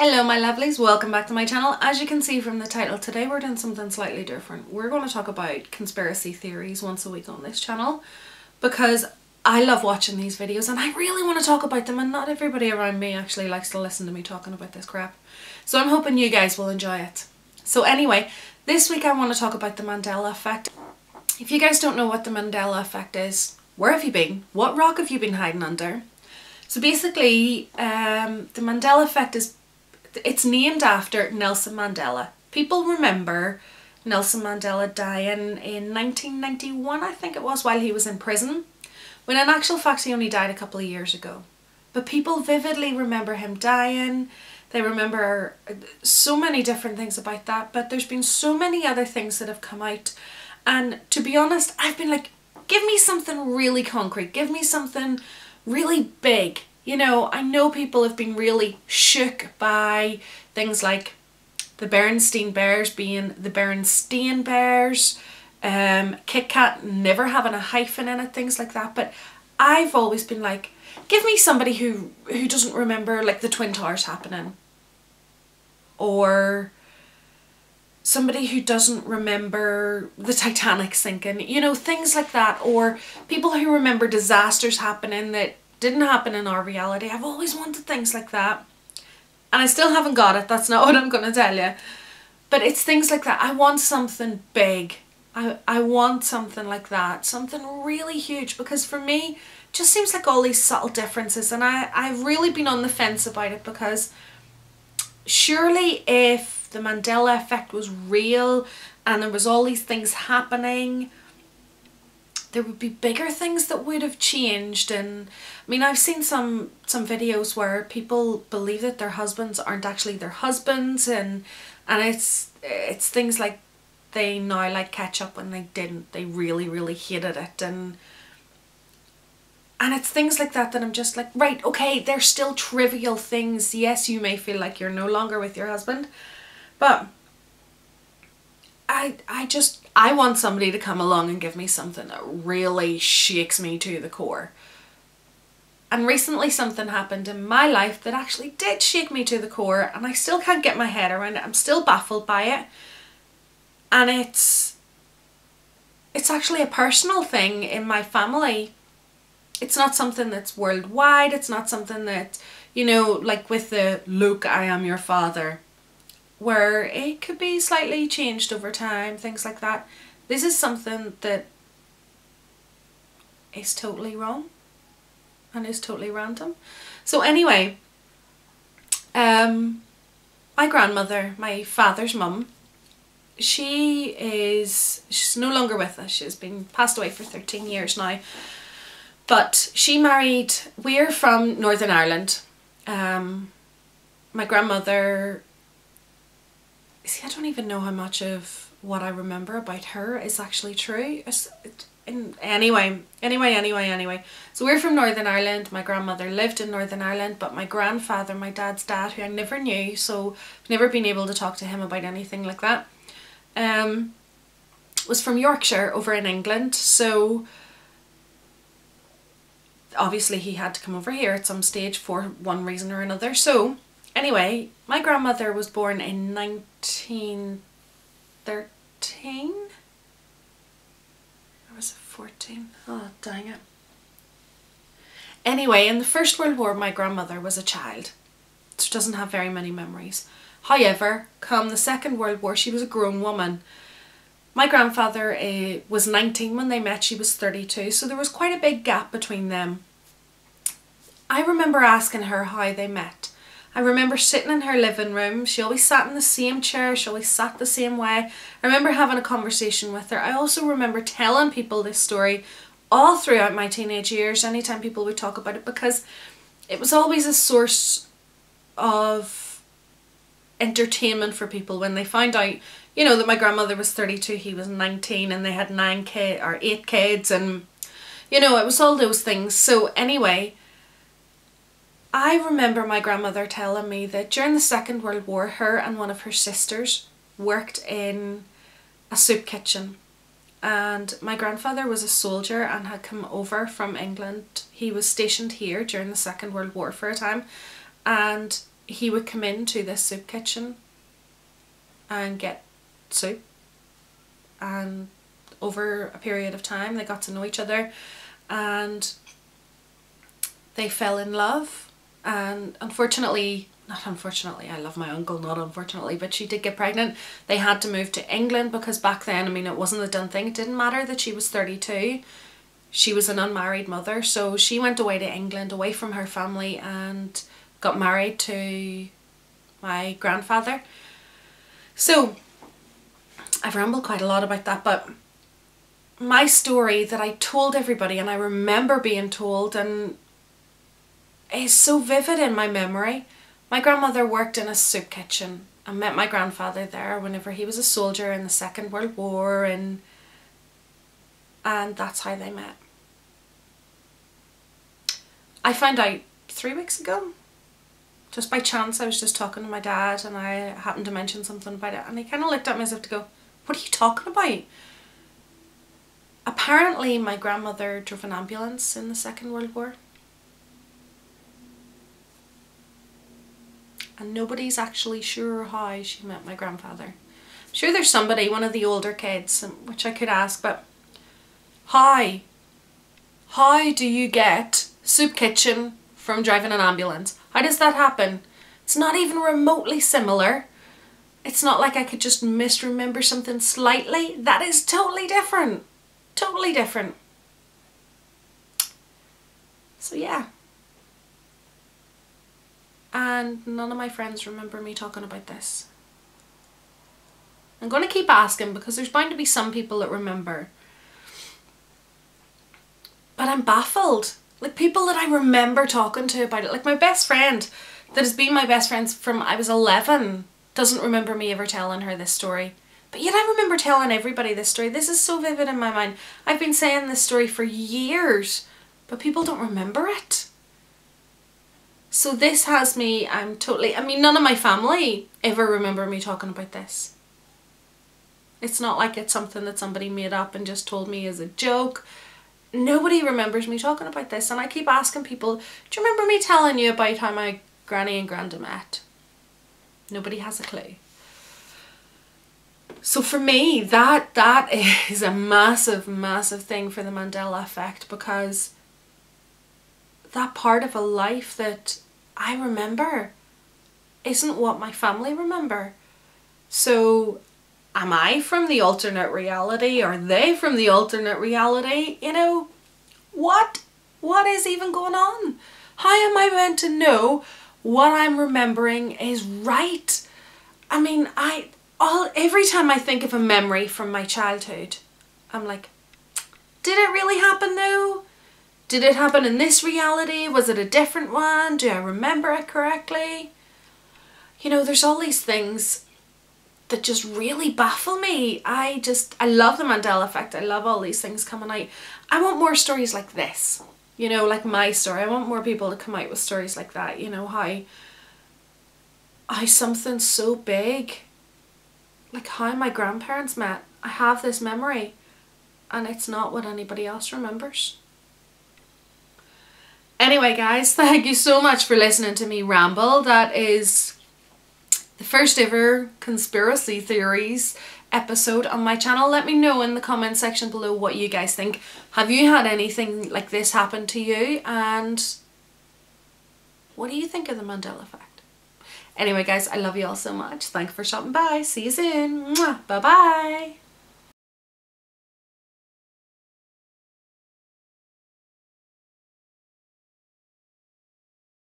Hello my lovelies, welcome back to my channel. As you can see from the title, today we're doing something slightly different. We're going to talk about conspiracy theories once a week on this channel because I love watching these videos and I really want to talk about them, and not everybody around me actually likes to listen to me talking about this crap. So I'm hoping you guys will enjoy it. So anyway, this week I want to talk about the Mandela Effect. If you guys don't know what the Mandela Effect is, where have you been? What rock have you been hiding under? So basically, the Mandela Effect it's named after Nelson Mandela. People remember Nelson Mandela dying in 1991, I think it was, while he was in prison, when in actual fact he only died a couple of years ago. But people vividly remember him dying. They remember so many different things about that, but there's been so many other things that have come out, and to be honest, I've been like, give me something really concrete, give me something really big. You know, I know people have been really shook by things like the Berenstain Bears being the Berenstain Bears, Kit Kat never having a hyphen in it, things like that. But I've always been like, give me somebody who doesn't remember like the Twin Towers happening, or somebody who doesn't remember the Titanic sinking, you know, things like that, or people who remember disasters happening that didn't happen in our reality. I've always wanted things like that, and I still haven't got it. That's not what I'm going to tell you, but it's things like that. I want something big. I want something like that, something really huge, because for me it just seems like all these subtle differences, and I've really been on the fence about it, because surely if the Mandela Effect was real and there was all these things happening, there would be bigger things that would have changed. And I mean, I've seen some videos where people believe that their husbands aren't actually their husbands, and it's things like they now like ketchup when they didn't. They really hated it, and it's things like that that I'm just like, right, okay, they're still trivial things. Yes, you may feel like you're no longer with your husband, but I want somebody to come along and give me something that really shakes me to the core. And recently something happened in my life that actually did shake me to the core, and I still can't get my head around it. I'm still baffled by it. And it's actually a personal thing in my family. It's not something that's worldwide. It's not something that, you know, like with the "Look, I am your father," where it could be slightly changed over time, things like that. This is something that is totally wrong and is totally random. So anyway, my grandmother, my father's mum, she's no longer with us. She's been passed away for 13 years now. But she married, we're from Northern Ireland. My grandmother, see, I don't even know how much of what I remember about her is actually true. Anyway. So we're from Northern Ireland. My grandmother lived in Northern Ireland, but my grandfather, my dad's dad, who I never knew, so I've never been able to talk to him about anything like that, was from Yorkshire over in England. So obviously he had to come over here at some stage for one reason or another. So anyway, my grandmother was born in 1913. Or was it 14? Oh, dang it. Anyway, in the First World War, my grandmother was a child, so she doesn't have very many memories. However, come the Second World War, she was a grown woman. My grandfather was 19 when they met. She was 32, so there was quite a big gap between them. I remember asking her how they met. I remember sitting in her living room. She always sat in the same chair. She always sat the same way. I remember having a conversation with her. I also remember telling people this story all throughout my teenage years, anytime people would talk about it, because it was always a source of entertainment for people when they found out, you know, that my grandmother was 32, he was 19, and they had 8 kids, and, you know, it was all those things. So anyway, I remember my grandmother telling me that during the Second World War, her and one of her sisters worked in a soup kitchen, and my grandfather was a soldier and had come over from England. He was stationed here during the Second World War for a time, and he would come into this soup kitchen and get soup, and over a period of time they got to know each other and they fell in love. And unfortunately, not unfortunately, I love my uncle, not unfortunately, but she did get pregnant. They had to move to England because back then, I mean, it wasn't a done thing. It didn't matter that she was 32. She was an unmarried mother, so she went away to England, away from her family, and got married to my grandfather. So I've rambled quite a lot about that, but my story that I told everybody, and I remember being told, and is so vivid in my memory. My grandmother worked in a soup kitchen. I met my grandfather there whenever he was a soldier in the Second World War, and that's how they met. I found out 3 weeks ago. Just by chance, I was just talking to my dad and I happened to mention something about it, and he kind of looked at me as if to go, "What are you talking about?" Apparently my grandmother drove an ambulance in the Second World War. And nobody's actually sure how she met my grandfather. I'm sure there's somebody, one of the older kids, which I could ask, but how do you get soup kitchen from driving an ambulance? How does that happen? It's not even remotely similar. It's not like I could just misremember something slightly. That is totally different. Totally different. So yeah. And none of my friends remember me talking about this. I'm going to keep asking because there's bound to be some people that remember. But I'm baffled. Like, people that I remember talking to about it. Like, my best friend that has been my best friend from I was 11 doesn't remember me ever telling her this story. But yet I remember telling everybody this story. This is so vivid in my mind. I've been saying this story for years, but people don't remember it. So this has me, I mean, none of my family ever remember me talking about this. It's not like it's something that somebody made up and just told me as a joke. Nobody remembers me talking about this, and I keep asking people, do you remember me telling you about how my granny and granda met? Nobody has a clue. So for me, that is a massive, massive thing for the Mandela Effect, because that part of a life that I remember isn't what my family remember. So am I from the alternate reality? Are they from the alternate reality? You know, what is even going on? How am I meant to know what I'm remembering is right? I mean, every time I think of a memory from my childhood, I'm like, did it really happen though? Did it happen in this reality? Was it a different one? Do I remember it correctly? You know, there's all these things that just really baffle me. I love the Mandela Effect. I love all these things coming out. I want more stories like this. You know, like my story. I want more people to come out with stories like that. You know, how something so big, like how my grandparents met. I have this memory and it's not what anybody else remembers. Anyway guys, thank you so much for listening to me ramble. That is the first ever conspiracy theories episode on my channel. Let me know in the comment section below what you guys think. Have you had anything like this happen to you? And what do you think of the Mandela Effect? Anyway guys, I love you all so much. Thanks for stopping by. See you soon. Mwah. Bye bye.